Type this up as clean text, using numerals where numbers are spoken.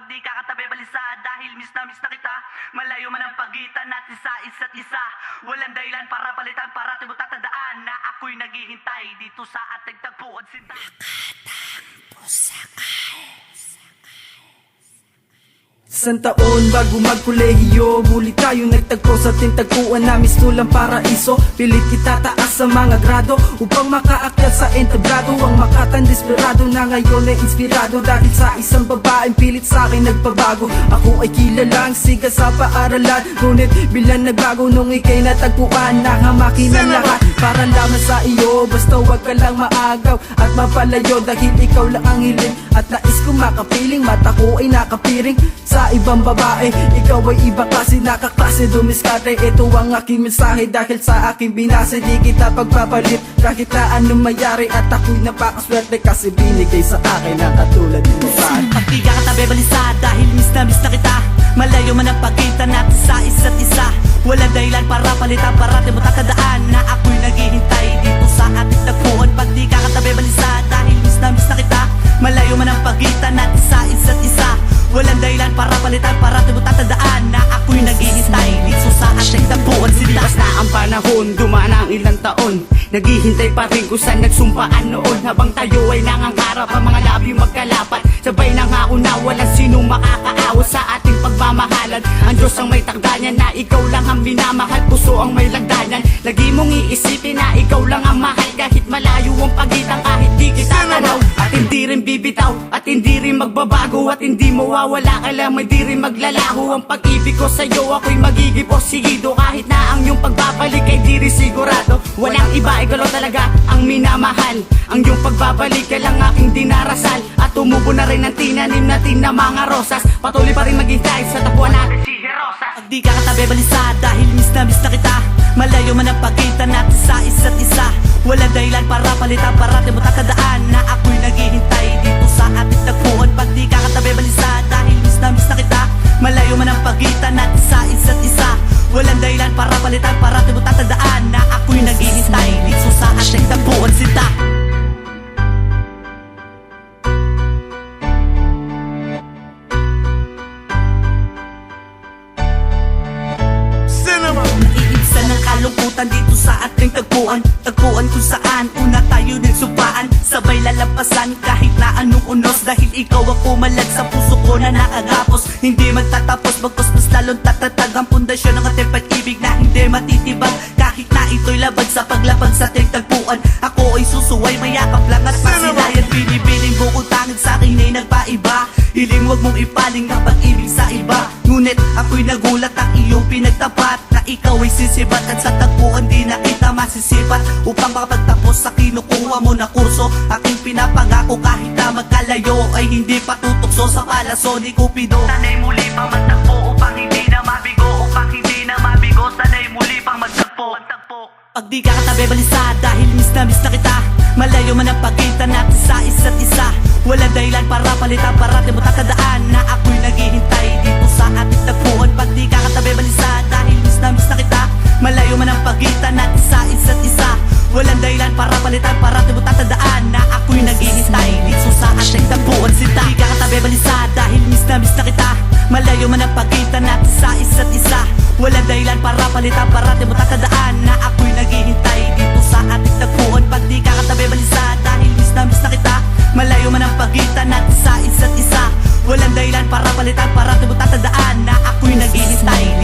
di ka katabi balisa. Dahil miss na kita. Malayo man ang pagitan natin sa isa't isa. Walang dahilan para palitan, para mo tatandaan na ako'y naghihintay dito sa ating tagpuan sinta. Isang taon bago magkolehiyo, muli tayo nagtagpo sa tintagpuan na mistulang paraiso. Pilit kita taas sa mga grado upang makaakyat sa entablado. Ang makatan desperado na ngayon ay inspirado dahil sa isang babaeng pilit sa akin nagpabago. Ako ay kilalang siga sa paaralan, ngunit bilang nagbago nung ika'y natagpuan. Nakamakin ang lahat para lamang sa iyo, basta huwag ka lang maagaw at mapalayo. Dahil ikaw lang ang hiling at nais ko makapiling. Mata ko ay nakapiring sa ibang babae, ikaw ay iba kasi nakaklase dumiskarte. Ito ang aking mensahe dahil sa aking binase. Di kita pagpapalit kahit na anong mayari. At ako'y napakaswerte kasi binigay sa akin ang katulad mo sa akin. Pag di ka katabi balisa dahil miss na kita. Malayo man ang pagitan natin sa isa't isa. Walang dahilan para palitan, parati mo tatandaan na ako'y naghihintay dito sa ating tagpuan. Pag di ka katabi balisa dahil miss na kita. Malayo man ang pagitan natin sa isa't isa. Walang dahilan para palitan, parati mo tatandaan na ako'y naghihintay dito sa ating tagpuan sinta. Lipas na ang panahon, dumaan ang ilang taon. Naghihintay pa rin kung saan nagsumpaan noon. Habang tayo ay nangangarap, ang mga labi magkalapat. Sabay nang hauna, walang sinong makakaawas sa ating pagmamahalan. Ang Diyos ang may takdayan na ikaw lang ang minamahal. Puso ang may lagdanan, lagi mong iisipin na ikaw lang ang mahal. Kahit malayo ang pagitan, kahit di kita tanaw. At hindi rin bibitaw, at hindi rin magbabago. At hindi mawawala ka lang, may di rin maglalaho. Ang pag-ibig ko sa'yo, ako'y magiging posigido. Kahit na ang iyong pagbabalik ay di rin sigurado. Walang iba, ikaw lang talaga ang minamahal. Ang iyong pagbabalik ka lang aking dinarasal. At tumubo na rin ang tinanim natin na mga rosas. Patuloy pa rin maghintay sa tapuan natin si Rosas. Pag di ka katabi balisa dahil miss na kita. Malayo man ang pagitan natin sa isa't isa. Walang dahilan para palitan, parati mo tatandaan na ako'y naghihintay dito sa ating tagpuan. Pag di ka katabi balisa dahil miss na kita. Malayo man ang pagitan natin sa isa't isa. Walang dahilan para palitan, parati mo tatandaan na ako'y naghihintay dito sa ating tagpuan sinta. Naiibsan ng kalungkutan dito sa ating tagpuan. Tagpuan kung saan una tayo nagsumpaan. Sabay lalampasan kahit na anong unos. Dahil ikaw ang pumalag sa puso ko na nakagapos. Hindi magtatapos, bagkus mas lalong tatatag ang pundasyon ng ating pag-ibig na hindi matitibag. Kahit na ito'y labag sa paglapag sa ating tagpuan. Ako ay susuway, mayakap lang at pasilayan. Binibining bukod tanging sa akin ay nagpaiba. Hiling wag mong ipaling ang pag-ibig sa iba. Ngunit ako'y nagulat ang iyong pinagtapat na ikaw ay sisibat at sa tagpuan di na kita masisipat. Upang makapagtapos sa kinukuha mo na kurso, aking pinapangako kahit na magkalayo ay hindi patutukso sa palaso ni Cupido. Sana'y muli pang magtagpo upang hindi na mabigo. Upang hindi na mabigo, sana'y muli pang magtagpo. Pag di ka katabi balisa dahil miss na kita. Malayo man ang pagitan natin sa isa't isa. Walang dahilan para palitan, parati mo tatandaan na ako'y naghihintay dito sa ating tagpuan. Pag di ka katabi balisa dahil miss na kita. Malayo man ang pagitan natin sa isa't isa. Walang dahilan para palitan, parati mo tatandaan na ako'y naghihintay dito sa ating tagpuan sinta. Di ka katabi balisa dahil miss na kita. Malayo man ang pagitan natin sa isa't isa. Walang dahilan para palitan, parati mo tatandaan na ako'y naghihintay dito sa ating tagpuan. Pag di ka katabi balisa dahil miss na kita. Malayo man ang pagitan natin sa isa't isa. Walang dahilan para palitan, parati mo tatandaan na ako'y naghihintay